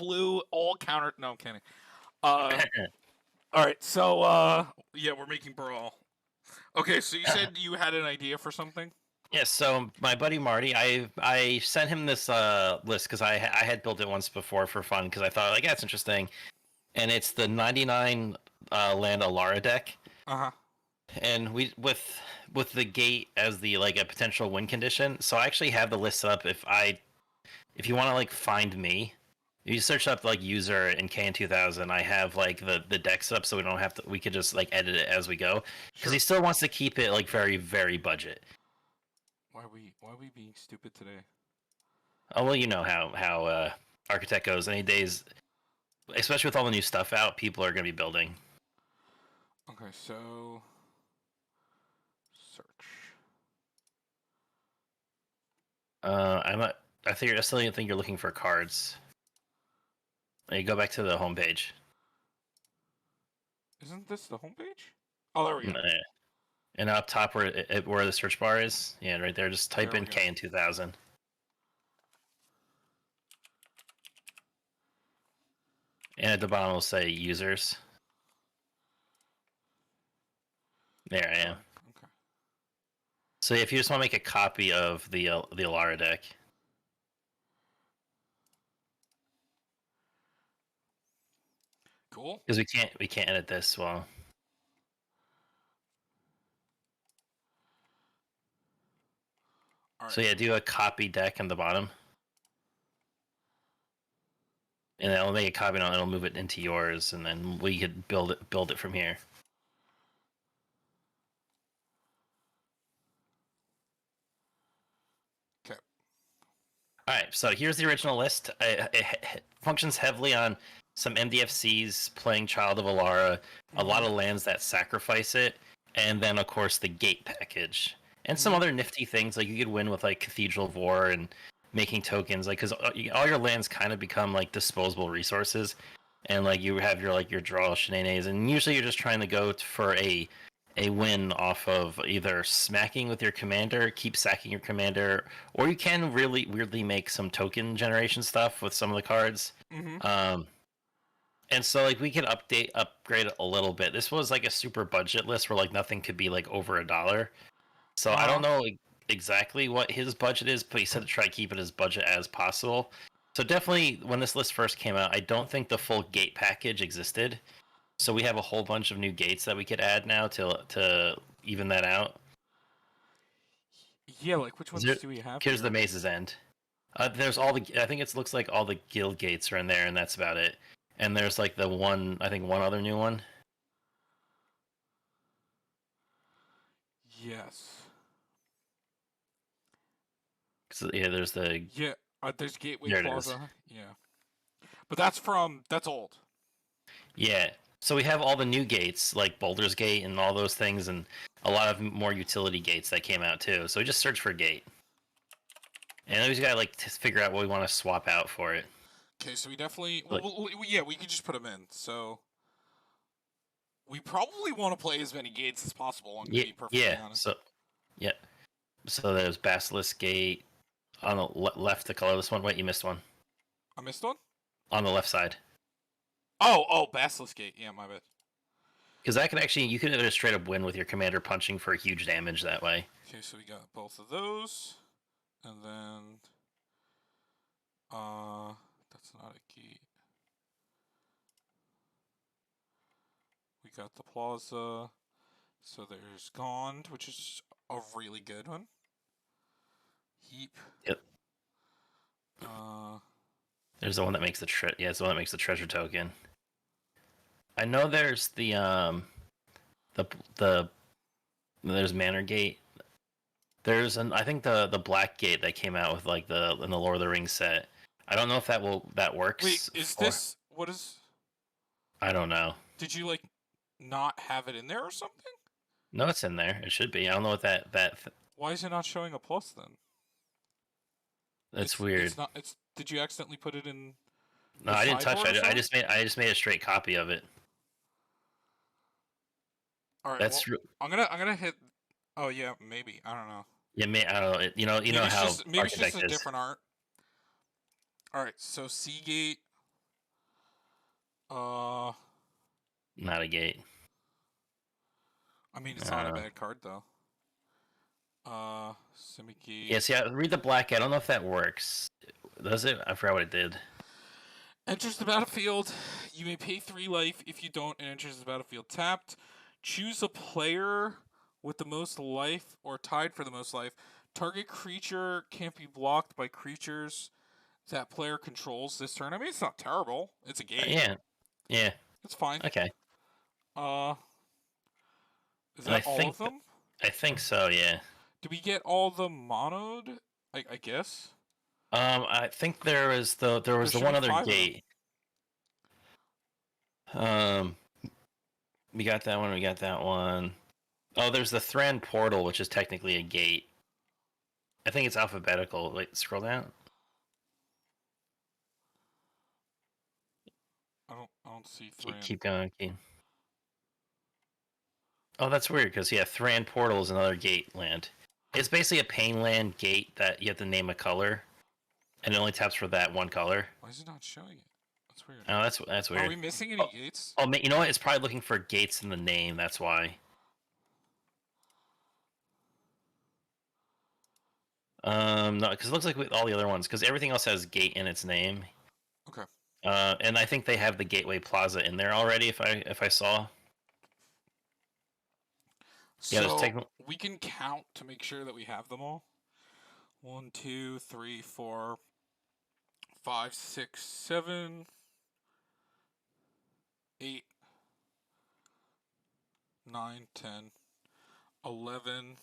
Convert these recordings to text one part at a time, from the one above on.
blue, all counter. No, I'm kidding. All right, so yeah, we're making brawl. Okay, so you said you had an idea for something. Yeah, so my buddy Marty, I sent him this list because I had built it once before for fun because I thought like that's interesting, and it's the 99 land Alara deck, Uh huh. and we with the gate as the like a potential win condition. So I actually have the list up. If you want to like find me, if you search up like user in KN2000, I have like the decks up so we don't have to. We could just like edit it as we go because Sure. he still wants to keep it like very budget. Why are we being stupid today? Oh well, you know how Architect goes. Any days, especially with all the new stuff out, people are going to be building. Okay, so search. I'm not. I still think you're looking for cards. You go back to the homepage. Isn't this the homepage? Oh, there we go. And up top where the search bar is, yeah, right there. Just type There in we go. KN2000. And at the bottom will say users. There I am. Okay. So if you just want to make a copy of the Alara deck, Cool. because we can't edit this well. All right. So yeah, do a copy deck in the bottom, and it'll make a copy and it'll move it into yours, and then we could build it from here. Okay. All right, so here's the original list. It functions heavily on some MDFCs playing Child of Alara, a lot of lands that sacrifice it, and then of course the gate package, and some other nifty things like you could win with like Cathedral of War and making tokens, like because all your lands kind of become like disposable resources, and like you have your draw shenanigans, and usually you're just trying to go for a win off of either smacking with your commander, keep sacking your commander, or you can really weirdly make some token generation stuff with some of the cards. Mm-hmm. And so like we can upgrade it a little bit. This was like a super budget list where like nothing could be like over $1. So I don't know like, exactly what his budget is, but he said to try to keep it as budget as possible. So definitely when this list first came out, I don't think the full gate package existed. So we have a whole bunch of new gates that we could add now to even that out. Yeah, like which ones do we have Here's here? the Maze's End. There's all the. I think it looks like all the guild gates are in there, and that's about it. And there's like the one. I think one other new one. Yes. So, yeah, there's the. Yeah. There's Gateway There it Plaza. Yeah. But that's old. Yeah. So we have all the new gates like Boulder's Gate and all those things, and a lot of more utility gates that came out too. So we just search for gate, and then we just gotta like figure out what we want to swap out for it. Okay, so we definitely. Yeah, we could just put them in. So we probably want to play as many gates as possible. I'm gonna be perfectly honest. Yeah. So there's Basilisk Gate on the left to color this one. Wait, you missed one. I missed one. On the left side. Oh, Basilisk Gate. Yeah, my bad. Because that can actually, you can just straight up win with your commander punching for huge damage that way. Okay, so we got both of those, and then that's not a gate. We got the Plaza. So there's Gond, which is a really good one. Heap. Yep. There's the one that makes it's the one that makes the treasure token. I know there's the there's Manor Gate. There's I think the Black Gate that came out with like in the Lord of the Rings set. I don't know if that works. Wait, is this what is? I don't know. Did you like not have it in there or something? No, it's in there. It should be. I don't know what that. Why is it not showing a plus then? That's weird. It's not. It's. Did you accidentally put it in? No, I didn't touch it. I just made a straight copy of it. All right. That's. I'm gonna hit. Oh yeah, maybe. I don't know. Yeah, I don't know. You know how maybe it's just a Architect is. different art. All right. So Seagate. Uh, Not a gate. I mean, it's not a Uh, bad card though. Semi-gate. yeah, see, I read the black. I don't know if that works. Does it? I forgot what it did. Enters the battlefield. You may pay 3 life. If you don't, it enters the battlefield tapped. Choose a player with the most life or tied for the most life. Target creature can't be blocked by creatures that player controls this turn. I mean, it's not terrible. It's a gate. Yeah, yeah. It's fine. Okay. Uh, is And that all of them? I think so. Yeah. Do we get all the monoed? I guess. I think there There was the should one be other 5 of them. gate. Um, we got that one. We got that one. Oh, there's the Thran portal, which is technically a gate. I think it's alphabetical. Wait, scroll down. I don't see Thran. Keep going. Oh, that's weird because yeah, Thran portal is another gate land. It's basically a pain land gate that you have to name a color, and it only taps for that one color. Why is it not showing it? That's weird. Oh, that's weird. Are we missing any gates? Oh, you know what? It's probably looking for gates in the name. That's why. No, because it looks like with all the other ones, because everything else has gate in its name. Okay. And I think they have the Gateway Plaza in there already. If I saw. Yeah, there's So we can count to make sure that we have them all. 1, 2, 3, 4, 5, 6, 7, 8, 9, 10, 11,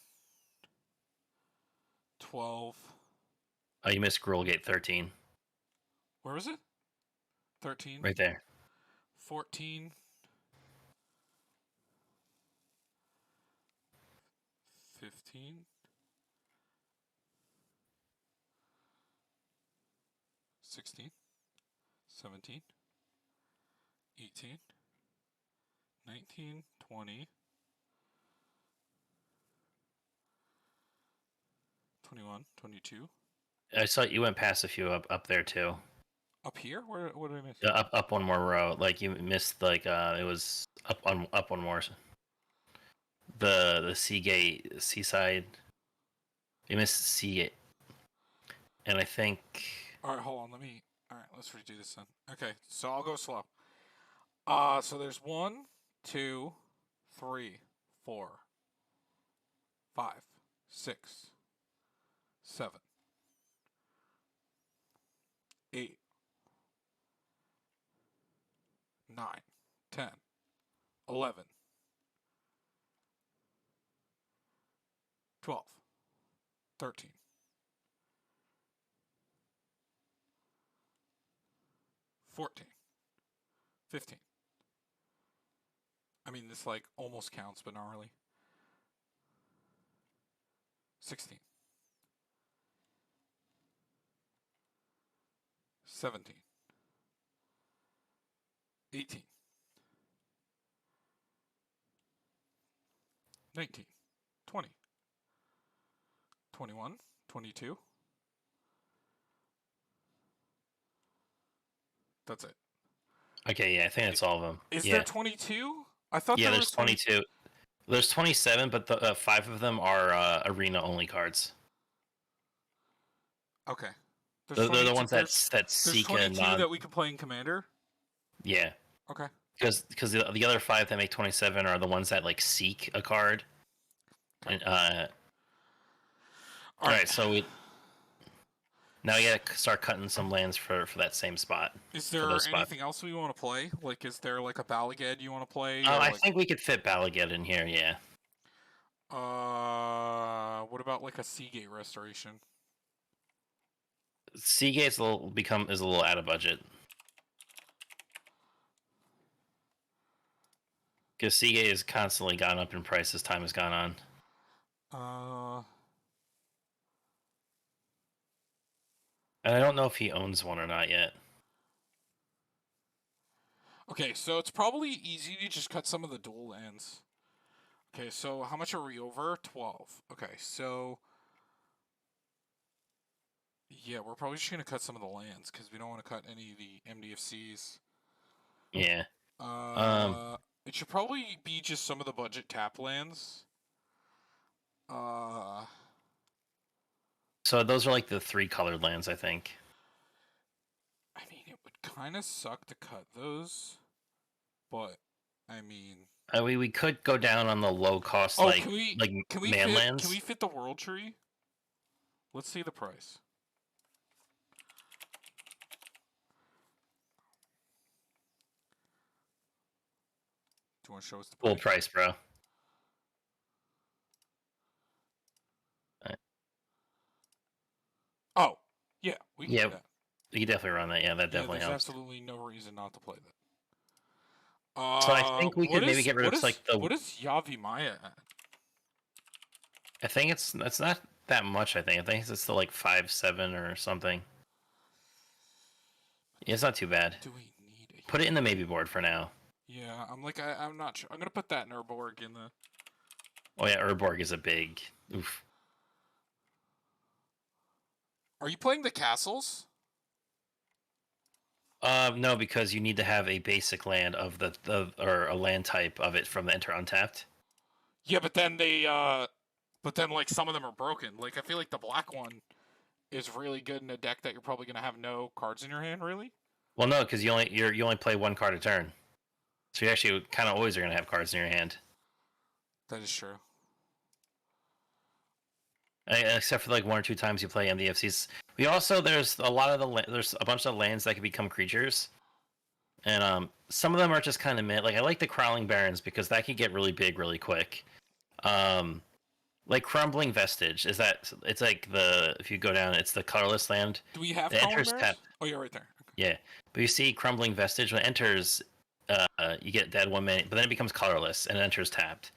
12. Oh, you missed Gruul Gate 13. Where was it? 13, Right there. 14, 15, 16, 17, 18, 19, 20, 21, 22. I saw you went past a few up there too. Up here? What did I miss? Up one more row. Like you missed it was up one more. The Seagate Seaside. You missed Seagate, and I think. All right, hold on. All right, let's redo this then. Okay, so I'll go slow. So there's 1, 2, 3, 4, 5, 6, 7, 8, 9, 10, 11, 12, 13, 14, 15. I mean, this like almost counts, but not really. 16, 17, 18, 19, 20, 21, 22. That's it. Okay, yeah, I think that's all of them. Is Yeah, there 22? I thought yeah. there There's was 20. 22. There's 27, but the 5 of them are arena only cards. Okay. They're the 22. ones that There's seek a 22 non. that we can play in Commander. Yeah, Okay. because the other 5 that make 27 are the ones that like seek a card. And all right, so now you gotta start cutting some lands for that same spot. Is For there those spots. anything else we want to play? Like, is there like a Balagad you want to play? Oh, Or I like, think we could fit Balagad in here. Yeah. what about like a Seagate Restoration? Seagate's is a little out of budget. Because Seagate has constantly gone up in price as time has gone on. And I don't know if he owns one or not yet. Okay, so it's probably easy to just cut some of the dual lands. Okay, so how much are we over? 12. Okay, so yeah, we're probably just gonna cut some of the lands because we don't want to cut any of the MDFCs. Yeah. Um. It should probably be just some of the budget tap lands. Uh, So those are like the 3 colored lands, I think. I mean, it would kind of suck to cut those, but I mean, We could go down on the low cost oh, like man can we lands. fit the world tree? Let's see the price. Do you want to show us the Full price? price, bro. Oh, yeah, we can do Yeah, that. you definitely run that. Yeah, that Yeah, definitely there's helps. absolutely no reason not to play that. So I think we could maybe get rid of like the. what is Yavi Maya at? I think it's not that much. I think it's still like 5-7 or something. Yeah, it's not too bad. Do we need a? Put it in the maybe board for now. Yeah, I'm not sure. I'm gonna put that in Urborg in the. Oh yeah, Urborg is a big. Oof. Are you playing the castles? No, because you need to have a basic land of the or a land type of it from the enter untapped. Yeah, but then like some of them are broken. Like I feel like the black one is really good in a deck that you're probably gonna have no cards in your hand. Really? Well, no, because you only play 1 card a turn, so you actually kind of always are gonna have cards in your hand. That is true. Except for like 1 or 2 times you play MDFCs. We also there's a lot of there's a bunch of lands that can become creatures, and some of them are just kind of mid. Like I like the Crawling Barrens because that can get really big really quick. Um, like Crumbling Vestige is that it's like the if you go down it's the colorless land. Do we have It Colin enters Bears? tapped. Oh, yeah, right there. Okay. Yeah, but you see Crumbling Vestige when it enters, you get dead 1 minute, but then it becomes colorless and it enters tapped.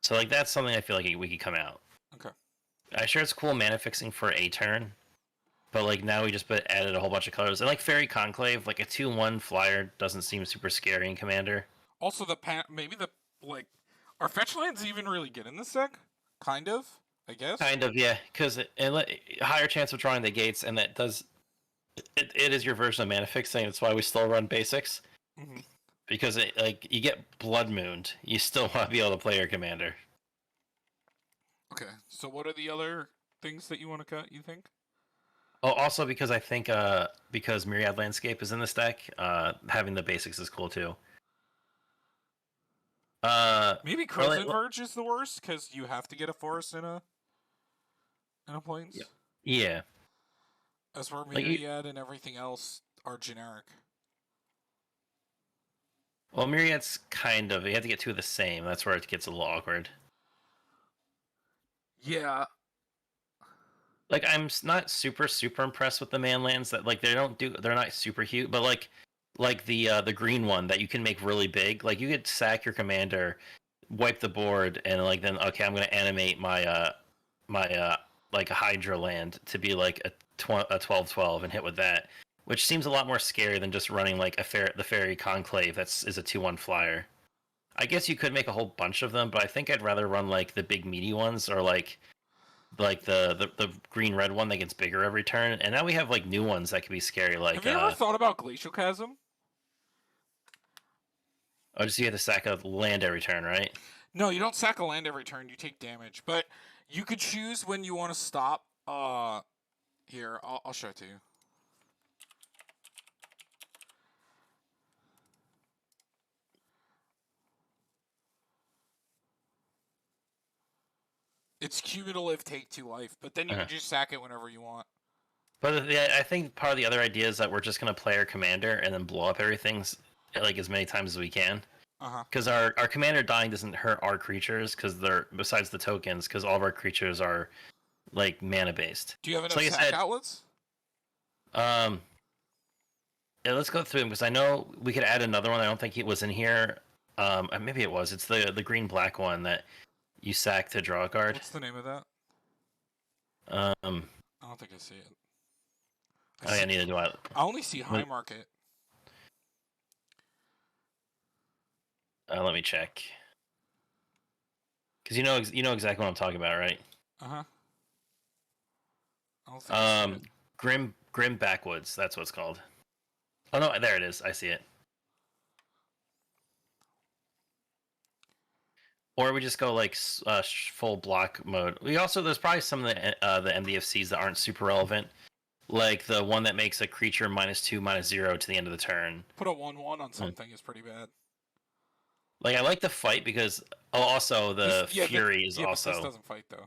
So like that's something I feel like we could come out. Okay. I sure it's cool mana fixing for a turn, but like now we just added a whole bunch of colors. And like Fairy Conclave, like a 2/1 flyer doesn't seem super scary in Commander. Also, maybe the like, are fetch lands even really good in this deck? Kind of, I guess. Kind of, yeah, because higher chance of drawing the gates, and that does it is your version of mana fixing. That's why we still run basics Hmm. because like you get Blood Mooned, you still want to be able to play your Commander. Okay. So what are the other things that you want to cut? You think? Oh, also because I think because Myriad Landscape is in this deck, having the basics is cool too. Maybe or Crimson Verge is the worst because you have to get a forest in a plains. yeah, As for like Myriad and everything else are generic. well, Myriad's kind of you have to get 2 of the same. That's where it gets a little awkward. Yeah. Like I'm not super impressed with the man lands that like they're not super huge, but like the green one that you can make really big. Like you could sack your commander, wipe the board, and like then okay, I'm gonna animate my like a Hydra land to be like a 12/12 and hit with that, which seems a lot more scary than just running like the Fairy Conclave is a 2/1 flyer. I guess you could make a whole bunch of them, but I think I'd rather run like the big meaty ones or like the green red one that gets bigger every turn. And now we have like new ones that can be scary, like Have you ever thought about Glacial Chasm? oh, just you have to sack a land every turn, right? No, you don't sack a land every turn. You take damage, but you could choose when you want to stop. Here, I'll show it to you. It's cumulative take 2 life, but then you Uh-huh. can just sack it whenever you want. But I think part of the other idea is that we're just gonna play our commander and then blow up everything like as many times as we can. Uh-huh. Because our commander dying doesn't hurt our creatures because they're besides the tokens because all of our creatures are like mana based. Do you have enough So like sack I said, outlets? um, yeah, let's go through them because I know we could add another one. I don't think it was in here. Maybe it was. It's the green black one that you sack to draw a card. What's the name of that? Um, I don't think I see it. oh yeah, neither do I. I only see High Market. Let me check. Because you know exactly what I'm talking about, right? Uh-huh. I don't think I see it. Grim Backwoods. That's what it's called. Oh no, there it is. I see it. Or we just go like full block mode. We also there's probably some of the MDFCs that aren't super relevant, like the one that makes a creature -2/-0 to the end of the turn. Put a 1/1 on something is pretty bad. Like I like the fight because also the Fury is but this also, doesn't fight though.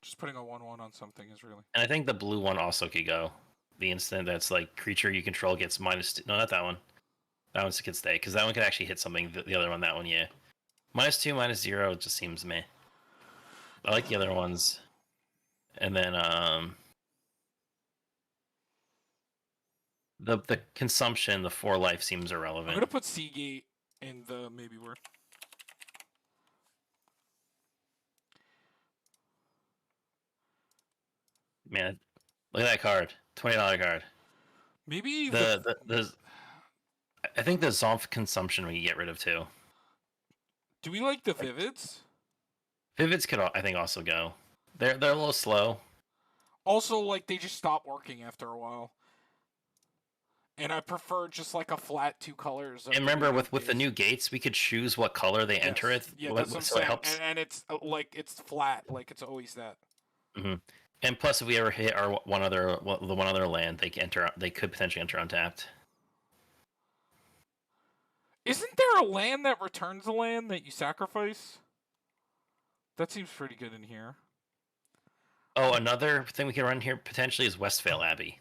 Just putting a 1/1 on something is really. and I think the blue one also could go. The instant that's like creature you control gets -2. No, not that one. That one could stay because that one could actually hit something. The other one, that one, yeah. -2/-0 just seems meh. I like the other ones. And then the consumption, the 4 life seems irrelevant. I'm gonna put Seagate in the maybe word. Man, look at that card. $20 card. Maybe the I think the Zomph consumption we can get rid of too. Do we like the Vivids? Vivids could I think also go. They're a little slow. Also, like they just stop working after a while. And I prefer just like a flat 2 colors. And remember, with the new gates, we could choose what color they enter it. Yeah, that's what I'm so saying. it helps. And it's like it's flat, like it's always that. Mm-hmm. And plus, if we ever hit the one other land, they could potentially enter untapped. Isn't there a land that returns a land that you sacrifice? That seems pretty good in here. Oh, another thing we can run here potentially is Westvale Abbey.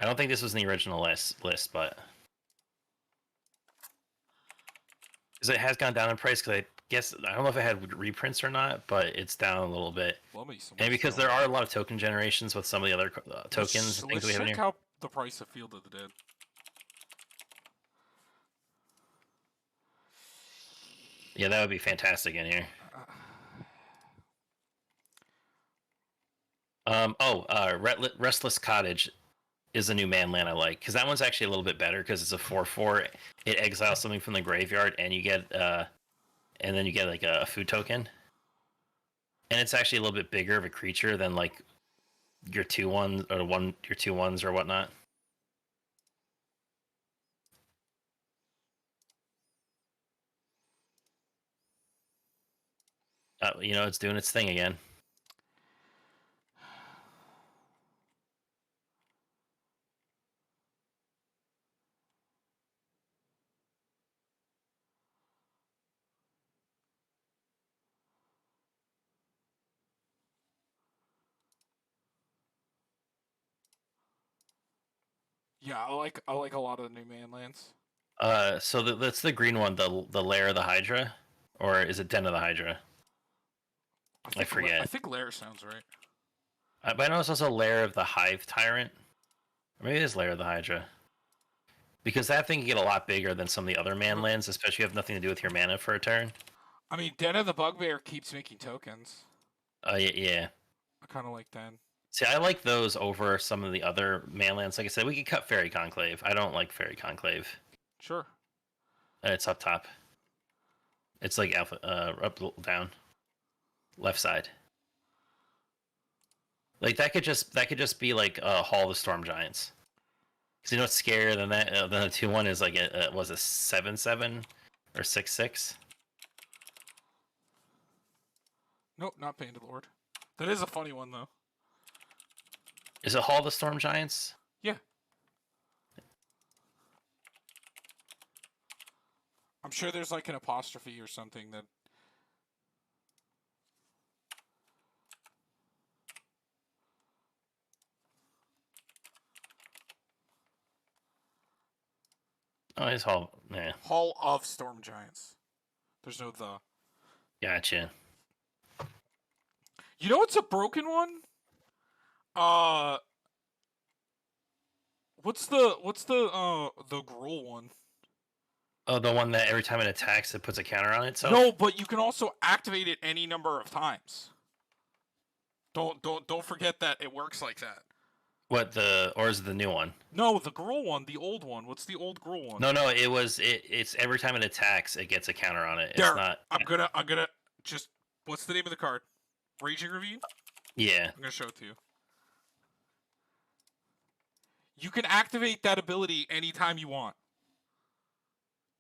I don't think this was in the original list, but because it has gone down in price. Because I don't know if it had reprints or not, but it's down a little bit. And because there are a lot of token generations with some of the other tokens and things we have in here. Let's check out the price of Field of the Dead. Yeah, that would be fantastic in here. Restless Cottage is a new manland I like, because that one's actually a little bit better because it's a 4/4. It exiles something from the graveyard, and you get and then you get like a food token, and it's actually a little bit bigger of a creature than like your 2/1 or your 2/1s or whatnot. It's doing its thing again. Yeah, I like a lot of the new manlands. So that's the green one, the Lair of the Hydra, or is it Den of the Hydra? I forget. I think Lair sounds right. But I know it's also Lair of the Hive Tyrant. Or maybe it is Lair of the Hydra. Because that thing can get a lot bigger than some of the other manlands, especially if you have nothing to do with your mana for a turn. I mean, Den of the Bugbear keeps making tokens. Yeah. I kind of like Den. See, I like those over some of the other manlands. Like I said, we could cut Fairy Conclave. I don't like Fairy Conclave. Sure. It's up top. It's like alpha, up, down, left side. Like that could just be like Hall of the Storm Giants. Because what's scarier than that? Than a 2/1 is like was a 7/7 or 6/6. Nope, not Bandalord. That is a funny one though. Is it Hall of the Storm Giants? Yeah. I'm sure there's like an apostrophe or something that. Oh, it's Hall. Yeah. Hall of Storm Giants. There's no the. Gotcha. You know what's a broken one? What's the Gruul one? Oh, the one that every time it attacks, it puts a counter on itself? No, but you can also activate it any number of times. Don't forget that it works like that. Or is it the new one? No, the Gruul one, the old one. What's the old Gruul one? No, it's every time it attacks, it gets a counter on it. It's there, not. I'm gonna just. What's the name of the card? Raging Ravine? Yeah. I'm gonna show it to you. You can activate that ability anytime you want.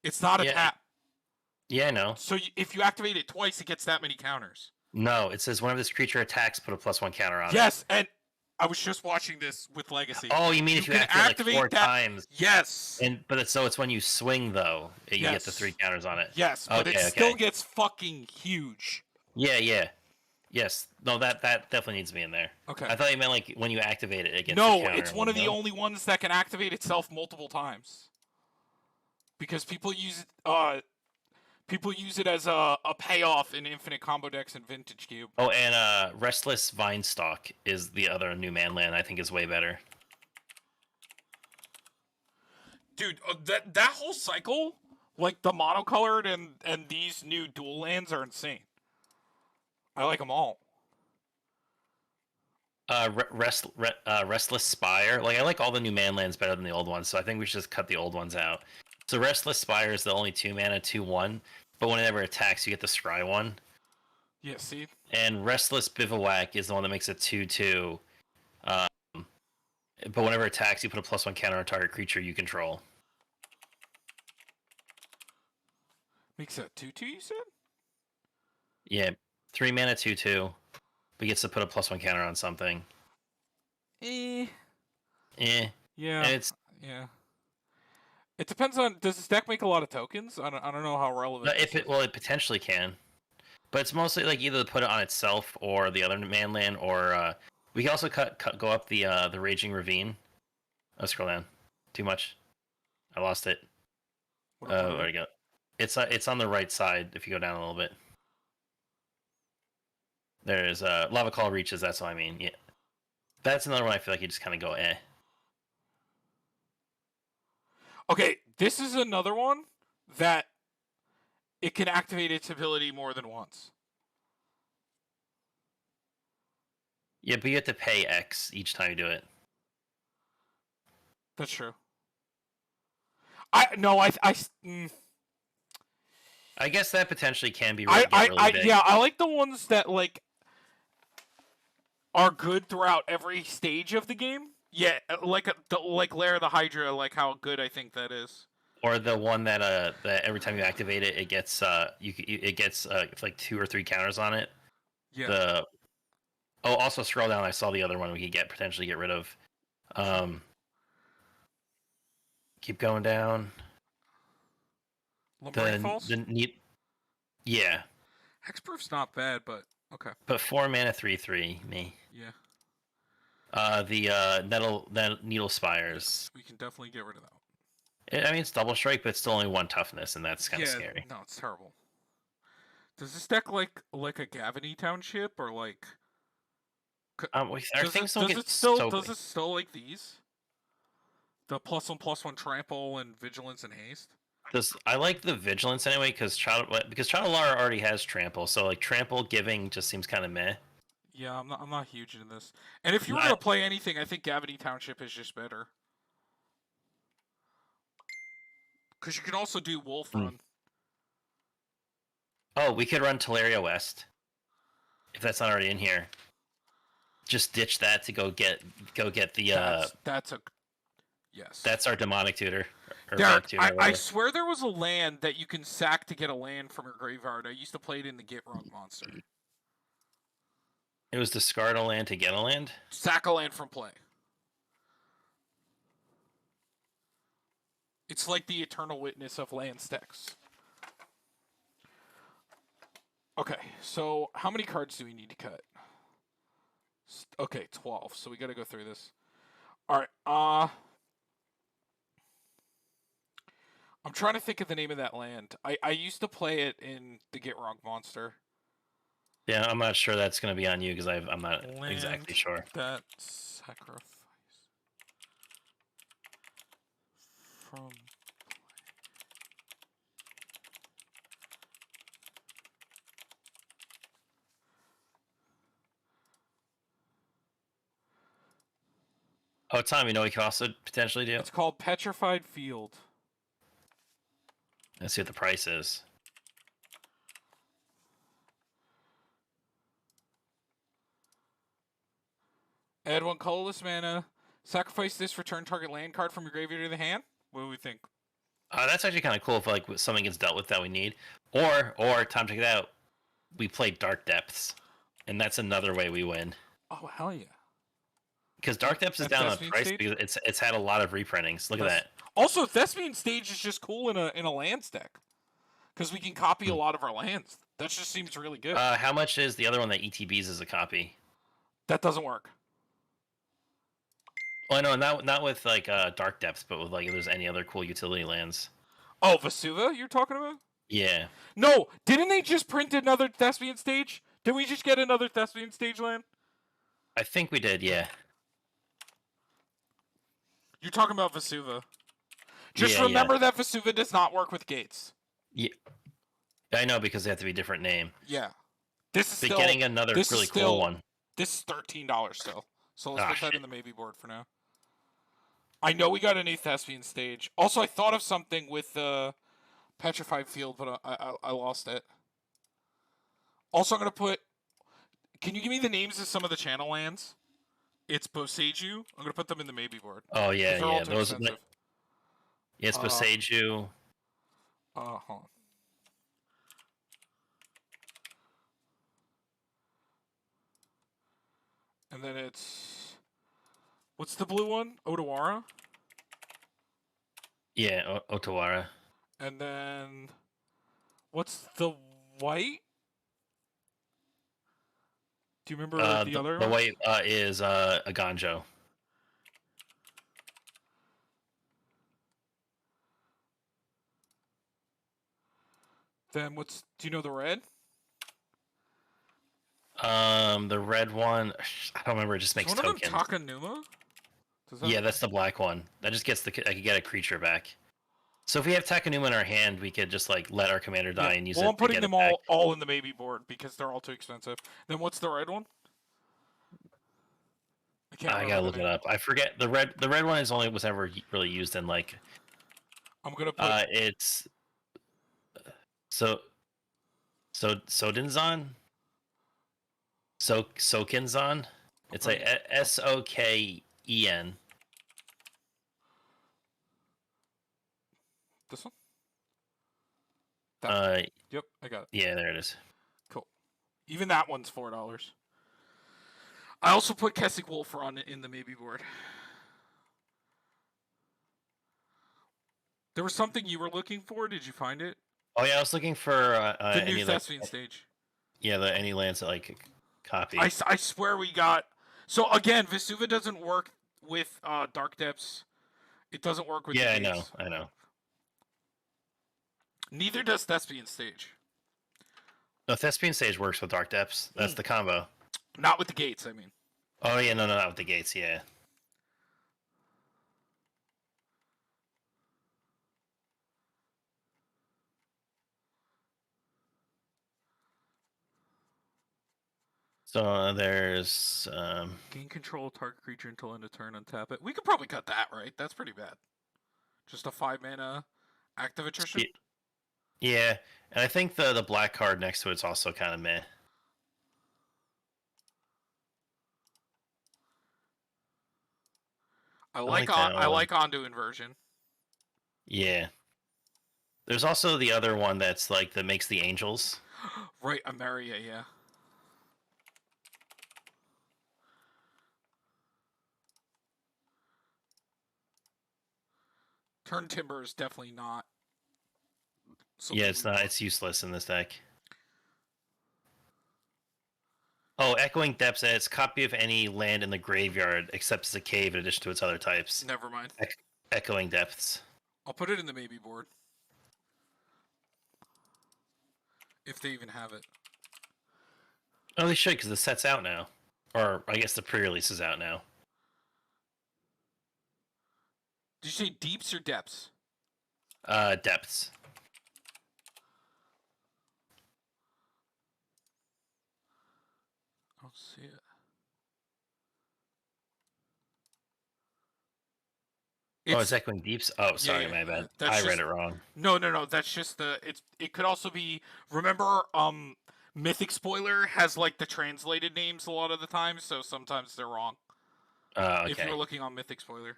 It's not a tap. Yeah, I know. So if you activate it twice, it gets that many counters. No, it says whenever this creature attacks, put a +1 counter on it. Yes, and I was just watching this with Legacy. Oh, you mean You if you can activate like 4 activate that. times, Yes. so it's when you swing though, you get the 3 Yes. counters on it. Yes, but it Okay, still okay. gets fucking huge. Yeah, yeah. Yes. No, that definitely needs to be in there. Okay. I thought you meant like when you activate it, it gets the No, counter. it's one of the only ones that can activate itself multiple times. Because people use it as a payoff in Infinite Combo decks and Vintage Cube. Oh, and Restless Vinestalk is the other new manland I think is way better. Dude, that whole cycle, like the monocolored and these new dual lands are insane. I like them all. Restless Spire. Like I like all the new manlands better than the old ones, so I think we should just cut the old ones out. So Restless Spire is the only 2-mana 2/1, but whenever it attacks, you get the scry one. Yeah, see? And Restless Bivouac is the one that makes it 2/2. But whenever it attacks, you put a +1 counter on target creature you control. Makes it 2/2, you said? Yeah, 3-mana 2/2, but gets to put a +1 counter on something. Eh. Yeah. Yeah. And it's yeah. It depends on. Does this deck make a lot of tokens? I don't know how relevant. it potentially can, but it's mostly like either put it on itself or the other manland, or we can also go up the Raging Ravine. Oh, scroll down. Too much. I lost it. There we go. It's on the right side if you go down a little bit. There's Lava Call Reaches. That's what I mean. Yeah, that's another one I feel like you just kind of go eh. Okay, this is another one that it can activate its ability more than once. Yeah, but you have to pay X each time you do it. That's true. I guess that potentially can be really big. Yeah, I like the ones that like are good throughout every stage of the game. Yeah, like Lair of the Hydra, like how good I think that is. Or the one that every time you activate it, it gets like 2 or 3 counters on it. Yeah. Also scroll down. I saw the other one we could potentially get rid of. Keep going down. Falls? Yeah. Hexproof's not bad, but okay. But 4 mana 3/3 me. Yeah. The Needle Spires. We can definitely get rid of that. I mean, it's double strike, but it's still only 1 toughness, and that's kind of scary. No, it's terrible. Does this deck like a Gavany Township or like? Does it still like these? The +1/+1 trample and vigilance and haste. I like the vigilance anyway because Child Alara already has trample, so like trample giving just seems kind of meh. Yeah, I'm not huge into this. And if you were gonna play anything, I think Gavany Township is just better. Because you can also do Wolf Run. Oh, we could run Teleria West if that's not already in here. Just ditch that to go get the. Yes. That's our demonic tutor. Derek, I swear there was a land that you can sack to get a land from your graveyard. I used to play it in the Get Wrong Monster. It was discard a land to get a land? Sack a land from play. It's like the Eternal Witness of land stacks. Okay, so how many cards do we need to cut? Okay, 12. So we got to go through this. All right. I'm trying to think of the name of that land. I used to play it in the Get Wrong Monster. Yeah, I'm not sure that's going to be on you because I'm not exactly sure. That sacrifice from play. Oh, Tom, you know what we could also potentially do? It's called Petrified Field. Let's see what the price is. Add 1 colorless mana. Sacrifice this, return target land card from your graveyard to the hand. What do we think? That's actually kind of cool if like something gets dealt with that we need. Or Tom, check it out. We play Dark Depths, and that's another way we win. Oh hell yeah! Because Dark Depths is At down on Thespian price stage. because it's had a lot of reprintings. Look at That's that. also Thespian stage is just cool in a lands deck because we can copy a Hmm. lot of our lands. That just seems really good. How much is the other one that ETBs as a copy? That doesn't work. Well, no, not with like Dark Depths, but with like if there's any other cool utility lands. Oh, Vesuva, you're talking about? Yeah, No, didn't they just print another Thespian stage? Did we just get another Thespian stage land? I think we did. Yeah, You're talking about Vesuva. Just yeah. remember that Vesuva does not work with gates. Yeah. I know because they have to be a different name. Yeah. This is But still getting another this is really still cool one. this is $13 still. So let's Ah, put that shit. in the maybe board for now. I know we got a new Thespian stage. Also, I thought of something with the Petrified Field, but I lost it. Also, I'm gonna put. Can you give me the names of some of the channel lands? It's Boseiju. I'm gonna put them in the maybe board Oh because yeah, they're all yeah. too Those. expensive. Yes, Boseiju. Hold on. And then it's what's the blue one? Odawara. Yeah, Otawara. And then what's the white? Do you remember the other The one? white is a Ganjo. Then what's? Do you know the red? The red one. I don't remember. It just Is makes one of them tokens. Takanuma? Yeah, that's the black one. That just gets I could get a creature back. So if we have Takanuma in our hand, we could just like let our commander die and use well, it I'm to putting get them it back. all in the maybe board because they're all too expensive. Then what's the red one? I can't I remember gotta the look it name. up. I forget the red. The red one is only was ever really used in like. I'm gonna put. It's so Sodinzon. Sokinzon. It's like Soken. This one. That one. Uh, Yep, I got it. yeah, there it is. Cool. Even that one's $4. I also put Kessig Wolf on in the maybe board. There was something you were looking for. Did you find it? Oh yeah, I was looking for The new any like Thespian stage. any lands that like copy. I swear we got. So again, Vesuva doesn't work with Dark Depths. It doesn't work with Yeah, the gates. I know. Neither does Thespian stage. No, Thespian Stage works with Dark Depths. That's the combo. Not with the gates, I mean. Oh yeah, no, not with the gates. Yeah. So there's Gain control of target creature until end of turn, untap it. We could probably cut that, right? That's pretty bad. Just a 5-mana active attrition? yeah, and I think the black card next to it's also kind of meh. I like like that I one. like Ondu Inversion. Yeah. There's also the other one that's like that makes the angels. Right, Ameria, yeah. Turn Timber is definitely not. Yeah, it's not. It's useless in this deck. Oh, Echoing Depths adds copy of any land in the graveyard except as a cave in addition to its other types. Never mind. Echoing Depths. I'll put it in the maybe board. If they even have it. Oh, they should because the set's out now, or I guess the pre-release is out now. Did you say deeps or depths? Depths. I don't see it. It's Echoing Deeps. Oh, sorry, yeah, my bad. that's Read just- it wrong. No. That's just the. It could also be. Remember, Mythic Spoiler has like the translated names a lot of the time, so sometimes they're wrong. Okay. If you were looking on Mythic Spoiler.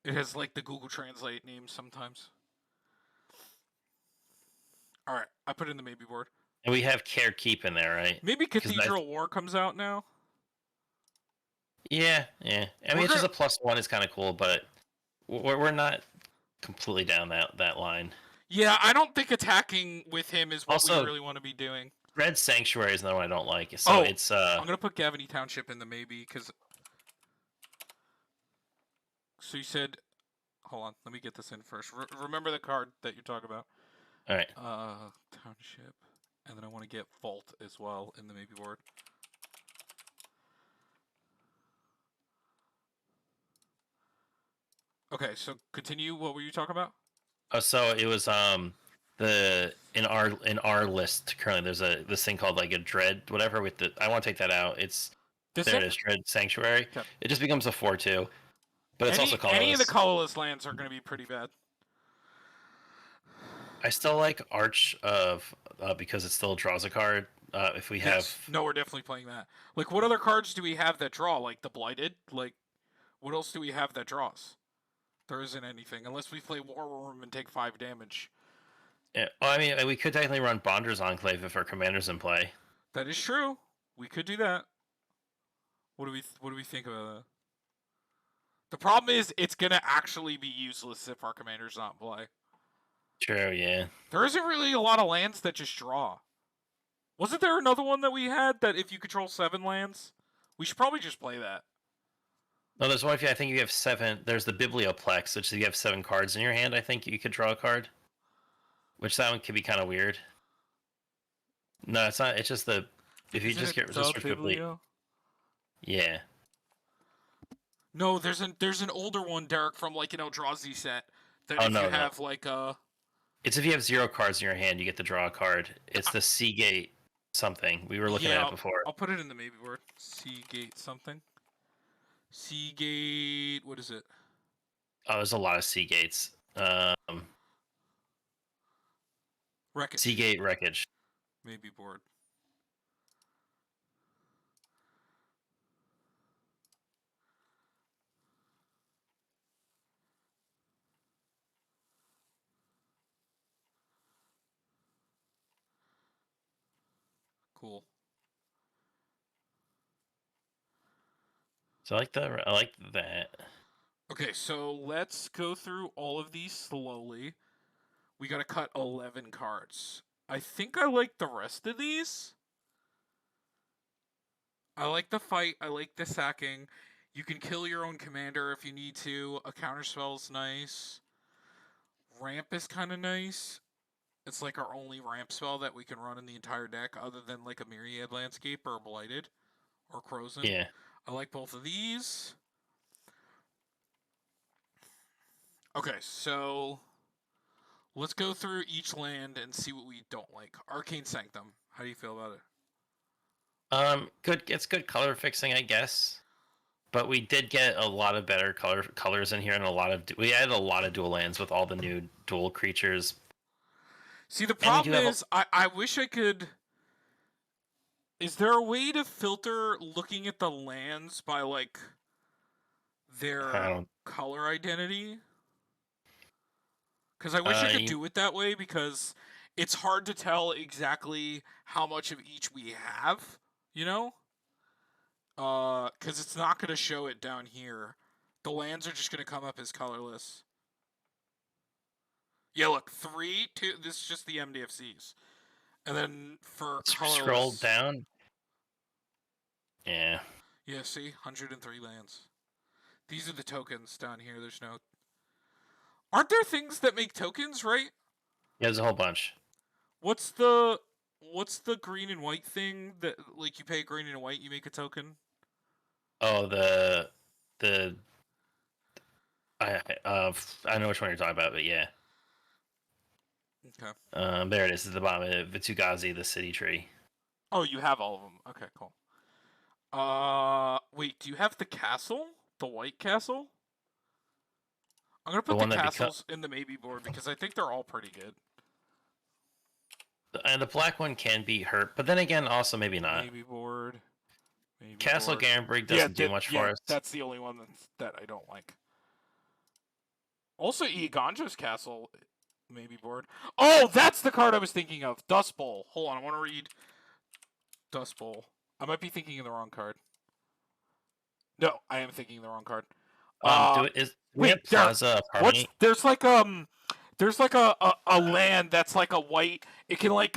It has like the Google Translate names sometimes. All right, I put it in the maybe board. And we have Care Keep in there, right? Maybe Cathedral War comes out now. Yeah. I mean, it's just a +1 is kind of cool, but we're not completely down that line. Yeah, I don't think attacking with him is what we Also, really want to be doing. Red Sanctuary is another one I don't like. So it's I'm gonna put Gavany Township in the maybe because. So you said, hold on, let me get this in first. Remember the card that you're talking about. all right. Township, and then I want to get Vault as well in the maybe board. Okay, so continue. What were you talking about? Oh, so it was in our list currently. There's this thing called like a Dread whatever with the. I want to take that out. It's This there. thing? It is Dread Sanctuary. Okay. It just becomes a 4/2, but it's also Any of the colorless. colorless lands are going to be pretty bad. I still like Arch of because it still draws a card. If we have No, we're definitely playing that. Like, what other cards do we have that draw? Like the Blighted? Like, what else do we have that draws? There isn't anything unless we play War Room and take 5 damage. yeah, well, I mean, we could technically run Bonder's Enclave if our commander's in play. That is true. We could do that. What do we think about that? The problem is it's gonna actually be useless if our commander's not in play. True, yeah. There isn't really a lot of lands that just draw. Wasn't there another one that we had that if you control 7 lands? We should probably just play that. No, there's one if you. I think you have 7. There's the Biblioplex, which you have 7 cards in your hand. I think you could draw a card, which that one could be kind of weird. No, it's not. It's just the if you Isn't just it get the resistance Biblio? Yeah. No, there's an older one, Derek, from like an Eldrazi set. That Oh, if no, you no. have like a. It's if you have 0 cards in your hand, you get to draw a card. It's the Seagate something we were looking at it before. I'll put it in the maybe word. Seagate something. Seagate. What is it? Oh, there's a lot of Seagates. Wreckage. Seagate Wreckage. Maybe board. Cool. So I like that. Okay, so let's go through all of these slowly. We gotta cut 11 cards. I think I like the rest of these. I like the fight. I like the sacking. You can kill your own commander if you need to. A counterspell's nice. Ramp is kind of nice. It's like our only ramp spell that we can run in the entire deck other than like a Myriad Landscape or a Blighted or Crozen. Yeah. I like both of these. Okay, so let's go through each land and see what we don't like. Arcane Sanctum. How do you feel about it? Good. It's good color fixing, I guess. But we did get a lot of better colors in here, and we added a lot of dual lands with all the new dual creatures. See, the problem is, I wish I could. Is there a way to filter looking at the lands by like their color identity? Because I wish I could do it that way because it's hard to tell exactly how much of each we have, you know? Because it's not going to show it down here. The lands are just going to come up as colorless. Yeah, look, 3, 2, this is just the MDFCs. And then for colorless... Scroll down. Yeah. Yeah, see? 103 lands. These are the tokens down here. There's no... Aren't there things that make tokens, right? Yeah, there's a whole bunch. What's the green and white thing that like you pay green and white, you make a token? Oh, I know which one you're talking about, but yeah. Okay. There it is at the bottom of Vitsugazi, the city tree. Oh, you have all of them. Okay, cool. Wait, do you have the castle? The white castle? I'm gonna put the castles in the maybe board because I think they're all pretty good. And the black one can be hurt, but then again, also maybe not. Maybe board. Maybe Castle board. Garenbrig doesn't do much for us. That's the only one that I don't like. Also, Iganjo's Castle maybe board. Oh, that's the card I was thinking of. Dust Bowl. Hold on, I want to read Dust Bowl. I might be thinking of the wrong card. No, I am thinking of the wrong card. Do we have Wait, there. Plaza of What's Harmony? there's like a land that's like a white. It can like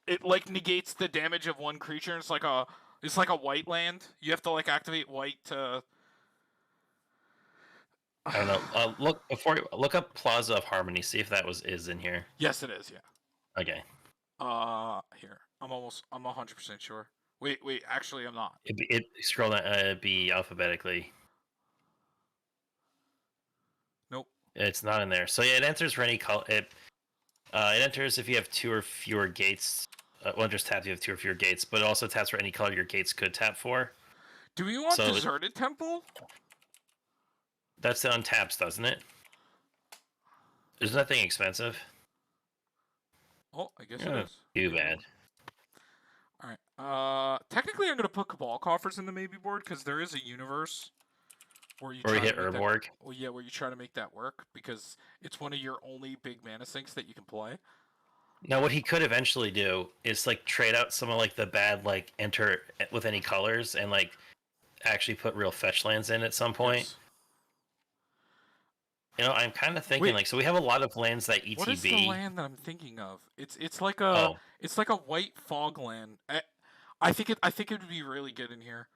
it like negates the damage of one creature. It's like a white land. You have to like activate white to. I don't know. Look up Plaza of Harmony. See if that is in here. Yes, it is. Yeah. Okay. Here. I'm 100% sure. Wait. Actually, I'm not. Scroll down. It'd be alphabetically. Nope. It's not in there. So yeah, it enters for any color. It enters if you have 2 or fewer gates. Well, just tap if you have 2 or fewer gates, but it also taps for any color your gates could tap for. Do we want Deserted Temple? That's on taps, doesn't it? There's nothing expensive. Oh, I guess it is. Too bad. All right. Technically, I'm gonna put Cabal Coffers in the maybe board because there is a universe where you hit Urborg. Well, yeah, where you try to make that work because it's one of your only big mana sinks that you can play. Now, what he could eventually do is like trade out some of like the bad like enter with any colors and like actually put real fetch lands in at some point. Yes. You know, I'm kind of thinking like so we have a lot of lands that ETB. What is the land that I'm thinking of? It's like a it's like a white fog land. I think it would be really good in here.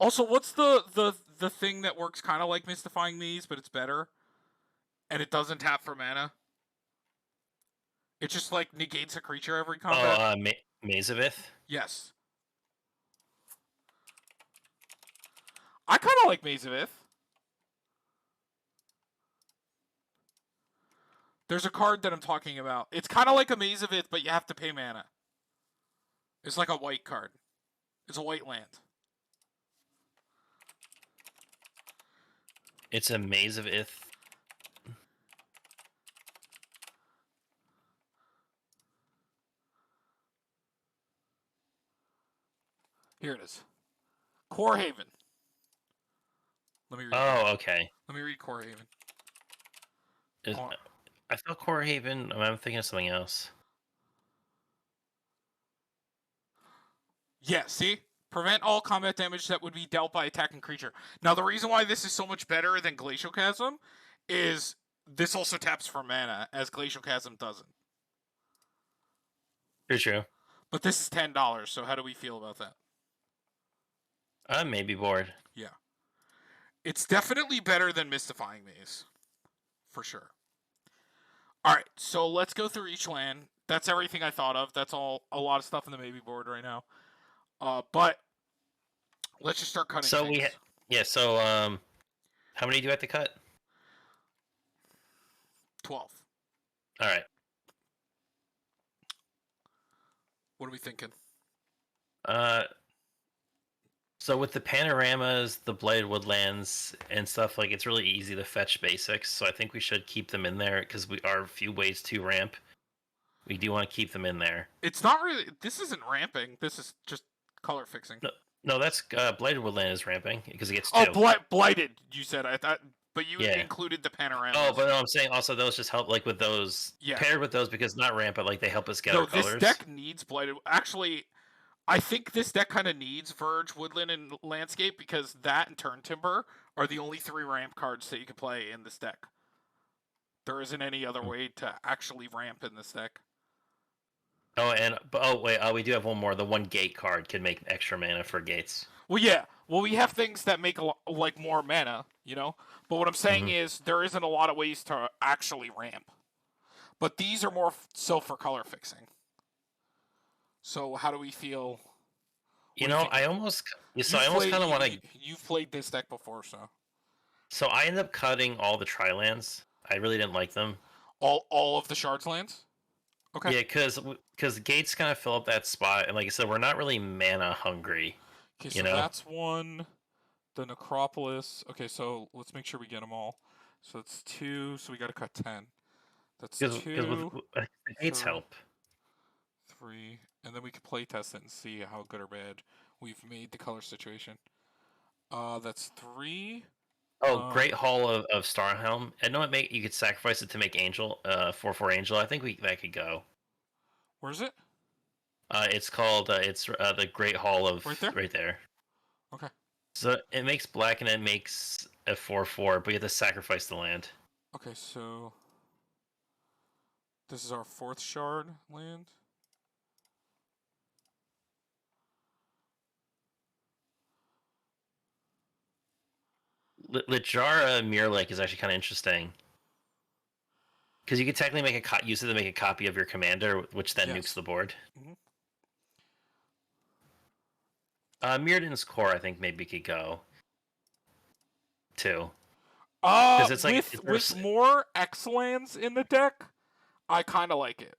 Also, what's the thing that works kind of like Mystifying Maze, but it's better, and it doesn't tap for mana? It just like negates a creature every combat. Oh, Mazavith? Yes. I kind of like Mazavith. There's a card that I'm talking about. It's kind of like a Mazavith, but you have to pay mana. It's like a white card. It's a white land. It's a Mazavith. Here it is. Core Haven. Let me read. Oh, okay. Let me read Core Haven. I thought Core Haven. I'm thinking of something else. Yeah, see? Prevent all combat damage that would be dealt by attacking creature. Now, the reason why this is so much better than Glacial Chasm is this also taps for mana, as Glacial Chasm doesn't. For sure. But this is $10, so how do we feel about that? I'm maybe bored. Yeah. It's definitely better than Mystifying Maze. For sure. Alright, so let's go through each land. That's everything I thought of. That's all a lot of stuff in the maybe board right now. But let's just start cutting things. So how many do you have to cut? 12. Alright. What are we thinking? So with the panoramas, the Blighted Woodlands, and stuff, like it's really easy to fetch basics. So I think we should keep them in there because we are a few ways to ramp. We do want to keep them in there. It's not really. This isn't ramping. This is just color fixing. No, that's Blighted Woodland is ramping because it gets 2. Oh, Blighted. You said I thought, but you included the panoramas. Oh, but no, I'm saying also those just help like with those paired with those because not ramp, but like they help us get our colors. This deck needs Blighted. Actually, I think this deck kind of needs Verge, Woodland, and Landscape because that and Turn Timber are the only 3 ramp cards that you can play in this deck. There isn't any other way to actually ramp in this deck. We do have one more. The 1 gate card can make extra mana for gates. Well, yeah. Well, we have things that make like more mana, you know. But what I'm saying is there isn't a lot of ways to actually ramp. But these are more so for color fixing. So how do we feel? I almost kind of want to. You've played this deck before, so. So I ended up cutting all the tri-lands. I really didn't like them. All of the shards lands. Okay. Yeah, because gates kind of fill up that spot, and like I said, we're not really mana hungry. Okay, so that's 1. The Necropolis. Okay, so let's make sure we get them all. So it's 2. So we got to cut 10. That's 2. The gates help. 3. And then we can play test it and see how good or bad we've made the color situation. That's 3, Oh, Uh, Great Hall of Starhelm. I know you could sacrifice it to make Angel, 4/4 Angel. I think that could go. where's it? It's called it's the Great Hall of Right there. right there. Okay. So it makes black and it makes a 4/4, but you have to sacrifice the land. Okay, so this is our 4th shard land. Littjara Mirror Lake is actually kind of interesting because you could technically use it to make a copy of your commander, which then nukes Yes. the board. Mm-hmm. Mirrodin's Core, I think maybe could go too, because it's like With more X lands in the deck, I kind of like it.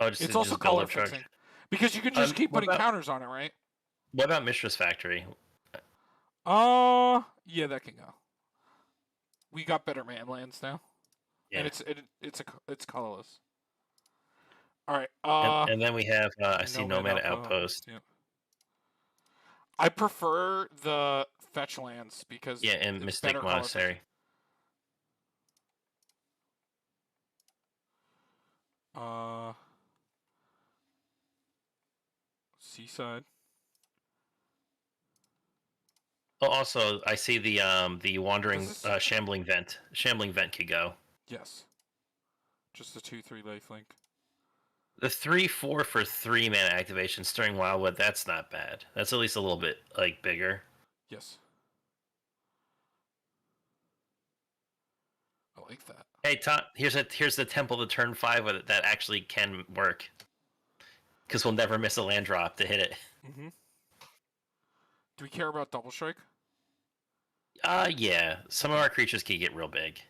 oh, It's to also just build color up charge. fixing because you can just keep What putting about counters on it, right? Mistress Factory? Yeah, that can go. We got better man lands now, and Yeah, it's colorless. All right. and then we have I see Nomad Nomad Outpost. Outpost. Yeah. I prefer the fetch lands because Yeah, and it's Mystic better color fixing. Monastery. Seaside. Oh, also I see the Wandering This is Shambling Vent. Shambling Vent could go. yes, just a 2/3 lifelink. The 3/4 for 3 mana activation Stirring Wildwood. That's not bad. That's at least a little bit like bigger. Yes, I like that. Hey, Tom. Here's the Temple to turn 5 with it that actually can work. Because we'll never miss a land drop to hit it. Mm-hmm. Do we care about double strike? Yeah. Some of our creatures can get real big.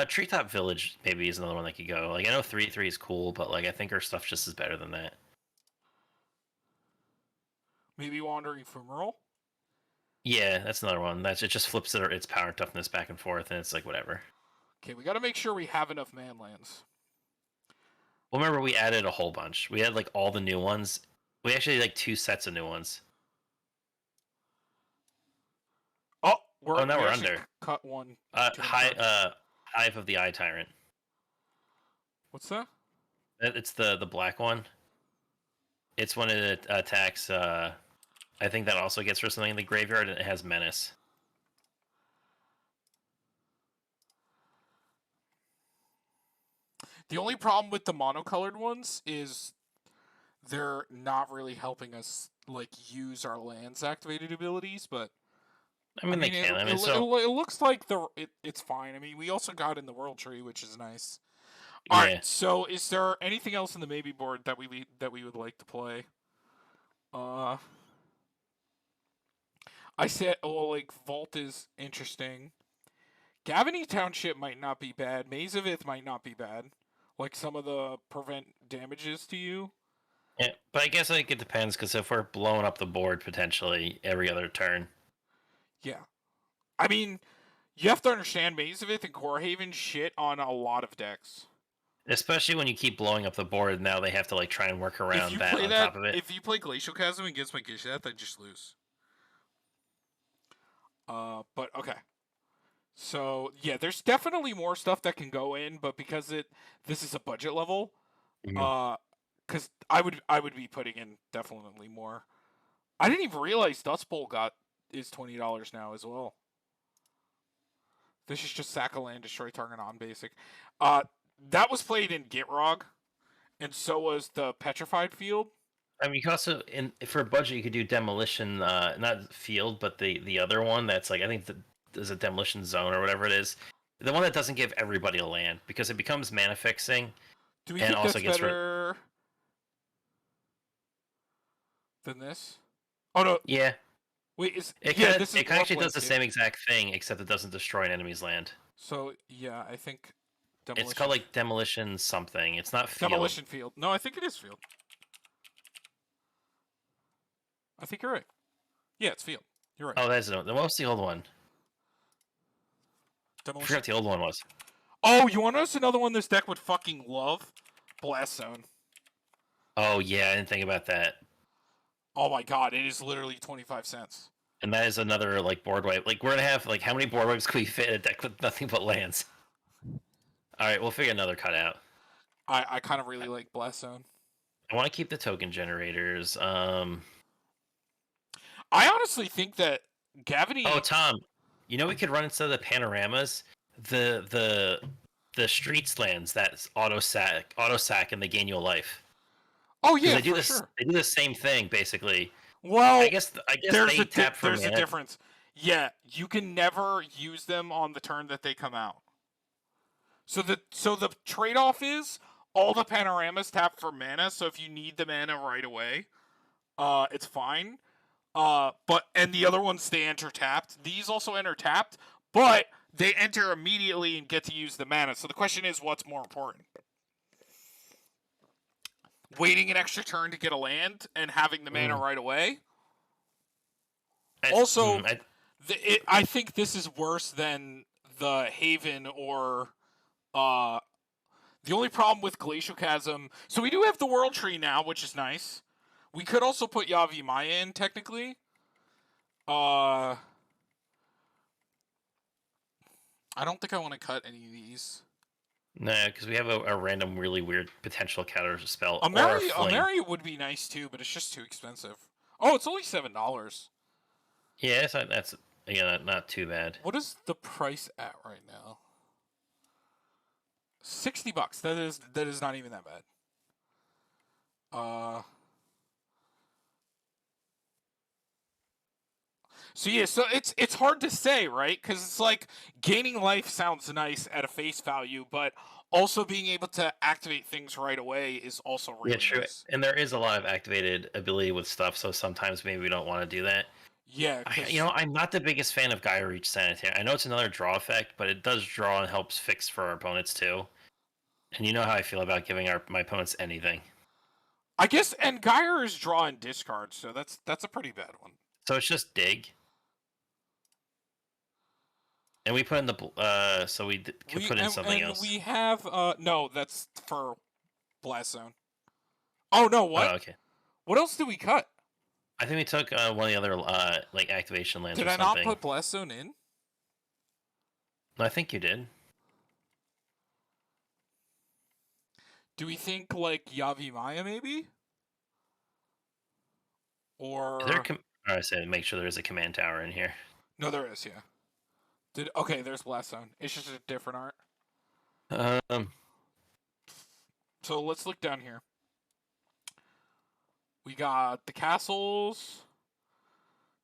Treetop Village maybe is another one that could go. Like I know 3/3 is cool, but like I think our stuff just is better than that. Maybe Wandering Fumarole? Yeah, that's another one. It just flips its power toughness back and forth, and it's like whatever. Okay, we got to make sure we have enough man lands. Well, remember we added a whole bunch. We had like all the new ones. We actually had, like 2 sets of new ones. Oh, Now we we're actually under. cut one. Too many cards. Hive of the Eye Tyrant. What's that? It's the black one. It's when it attacks. I think that also gets rid of something in the graveyard, and it has menace. The only problem with the monocolored ones is they're not really helping us like use our lands activated abilities, but I mean, they can. it looks like it's fine. I mean, we also got in the World Tree, which is nice. All yeah. right. So, is there anything else in the maybe board that we would like to play? I said, well, like Vault is interesting. Gavany Township might not be bad. Maze of Ith might not be bad. Like some of the prevent damages to you. Yeah, but I guess like it depends because if we're blowing up the board potentially every other turn. Yeah. I mean, you have to understand Maze of Ith and Corehaven shit on a lot of decks. Especially when you keep blowing up the board, now they have to like try and work around that on top of it. If you play Glacial Chasm against my Gishath, I just lose. But okay. So yeah, there's definitely more stuff that can go in, but because this is a budget level, because I would be putting in definitely more. I didn't even realize Dust Bowl is $20 now as well. This is just sack a land, destroy target on basic. That was played in Gitrog, and so was the Petrified Field. I mean, you can also for a budget you could do demolition, not field, but the other one that's like I think there's a demolition zone or whatever it is. The one that doesn't give everybody a land because it becomes mana fixing. Do we and think also that's gets better than this? Oh no. Yeah. Wait, It actually does the same exact thing except it doesn't destroy an enemy's land. So yeah, I think demolition. It's called like demolition something. It's not field. Demolition field. No, I think it is field. I think you're right. Yeah, it's field. You're right. Oh, that's what was the old one? Demolition. I forgot what the old one was. Oh, you want to know another one this deck would fucking love? Blast Zone. Oh yeah, I didn't think about that. Oh my god, it is literally 25 cents. And that is another like board wipe. Like we're gonna have like how many board wipes can we fit in a deck with nothing but lands? All right, we'll figure another cut out. I kind of really like Blast Zone. I want to keep the token generators. I honestly think that Oh, Gaviny. Tom, you know we could run instead of the panoramas, the the the streets lands that auto sack, and they gain you a life Oh because yeah, for sure. they do the same thing basically. Well, I guess they tap for there's a mana. difference. Yeah, you can never use them on the turn that they come out. So the trade off is all the panoramas tap for mana. So if you need the mana right away, it's fine. But and the other ones they enter tapped. These also enter tapped, but they enter immediately and get to use the mana. So the question is, what's more important? Waiting an extra turn to get a land and having the mana right away. Also, I think this is worse than the Haven or the only problem with Glacial Chasm. So we do have the World Tree now, which is nice. We could also put Yavi Maya in technically. I don't think I want to cut any of these. No, because we have a random, really weird potential counter spell. Amaria would be nice too, but it's just too expensive. Oh, it's only $7. Yeah, that's not too bad. What is the price at right now? $60. That is not even that bad. So yeah, so it's hard to say, right? Because it's like gaining life sounds nice at a face value, but also being able to activate things right away is also really true. nice. And there is a lot of activated ability with stuff, so sometimes maybe we don't want to do that. Yeah, I'm not the biggest fan of Gaia Reach Sanitary. I know it's another draw effect, but it does draw and helps fix for our opponents too. And you know how I feel about giving my opponents anything. I guess, and Gyre is draw and discard, so that's a pretty bad one. So it's just dig. And we put in the so we could put in something else. We have no, that's for Blast Zone. Oh no, what? Oh, okay. What else did we cut? I think we took one of the other like activation lands. Did or I something. not put Blast Zone in? I think you did. Do we think like Yavi Maya maybe? Or I said make sure there is a command tower in here. No, there is. Yeah. Okay? There's Blast Zone. It's just a different art. So let's look down here. We got the castles.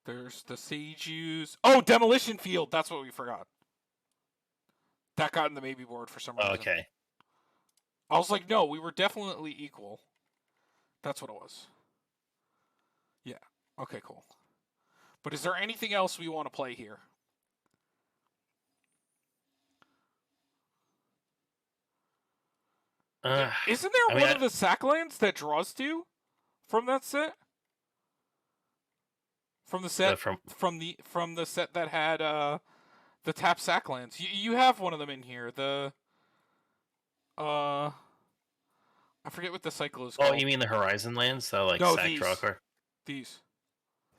There's the Seijus. Oh, Demolition Field. That's what we forgot. That got in the maybe board for some reason. Okay. I was like, no, we were definitely equal. That's what it was. Yeah. Okay, cool. But is there anything else we want to play here? Isn't there one of the sacklands that draws two from that set? From the set from the set that had the tap sacklands. You have one of them in here. The I forget what the cycle is called. Oh, you mean the Horizon lands? So like sack draw card. These.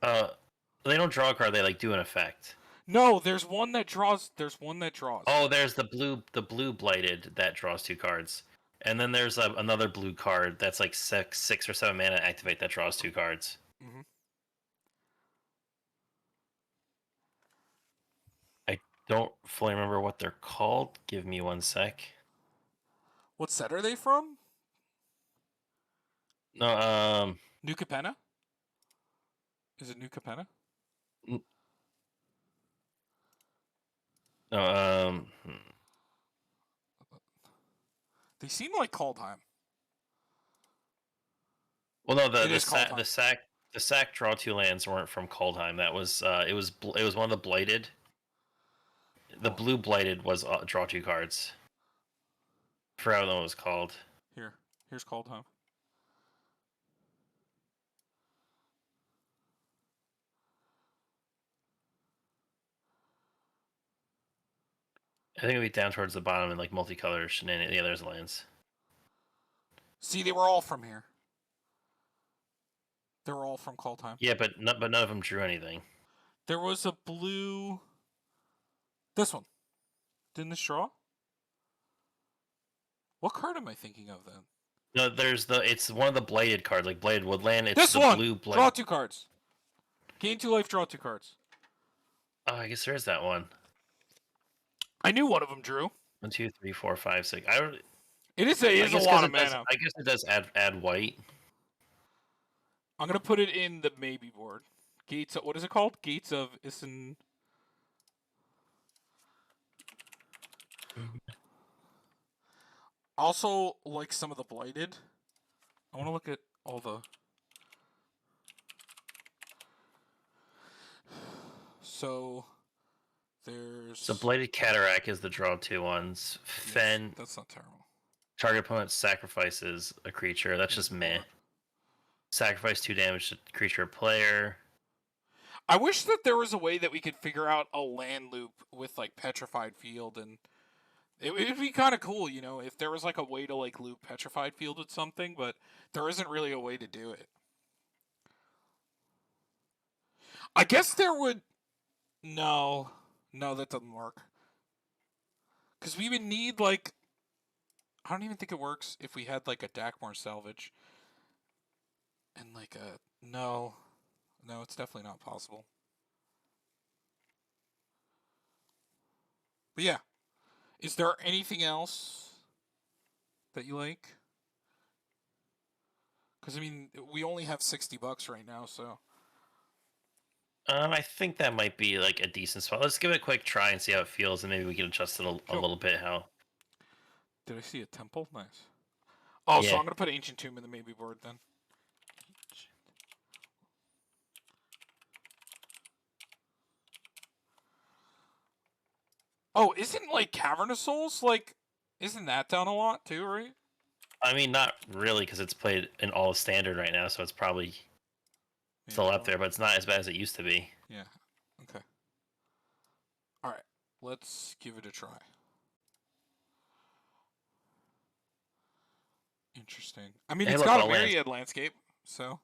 They don't draw a card. They like do an effect. No, there's one that draws. Oh, there's the blue blighted that draws two cards, and then there's another blue card that's like six or seven mana activate that draws two cards. Mm-hmm. I don't fully remember what they're called. Give me one sec. What set are they from? No, New Capenna? Is it New Capenna? No, They seem like Kaldheim. Well, no, the sack draw two lands weren't from Kaldheim. That was it was one of the blighted. The blue blighted was draw two cards. I forgot what it was called. Here's Kaldheim. I think it'd be down towards the bottom in like multicolor shenanigans. Yeah, there's lands. See, they were all from here. They were all from Kaldheim. Yeah, but none of them drew anything. There was a blue. This one. Didn't this draw? What card am I thinking of then? No, it's one of the bladed cards, like Bladed Woodland. It's This the one! blue blade. Draw 2 cards. Gain 2 life, draw 2 cards. Oh, I guess there is that one. I knew one of them drew. 1, 2, 3, 4, 5, 6. It is a lot of mana. I guess it does add white. I'm gonna put it in the maybe board. Gates. What is it called? Gates of Isen. Also, like some of the blighted. I want to look at all the. So there's. So Bladed Cataract is the draw 2 ones. Fen. That's not terrible. Target opponent sacrifices a creature. That's just meh. Sacrifice 2 damage to creature or player. I wish that there was a way that we could figure out a land loop with like Petrified Field, and it would be kind of cool, you know, if there was like a way to like loop Petrified Field with something, but there isn't really a way to do it. I guess there would. No, that doesn't work. Because we would need like. I don't even think it works if we had like a Dakmor Salvage. And like a. No, it's definitely not possible. But yeah. Is there anything else that you like? Because, I mean, we only have $60 right now, so. I think that might be like a decent spot. Let's give it a quick try and see how it feels, and maybe we can adjust it a little bit. How? Did I see a temple? Nice. Oh, Yeah. so I'm going to put Ancient Tomb in the maybe board then. Oh, isn't like Cavern of Souls, like, isn't that down a lot too, right? I mean, not really, because it's played in all standard right now, so it's probably still up there, but it's not as bad as it used to be. Yeah. Okay. All right. Let's give it a try. Interesting. I mean, it's got a myriad landscape, so.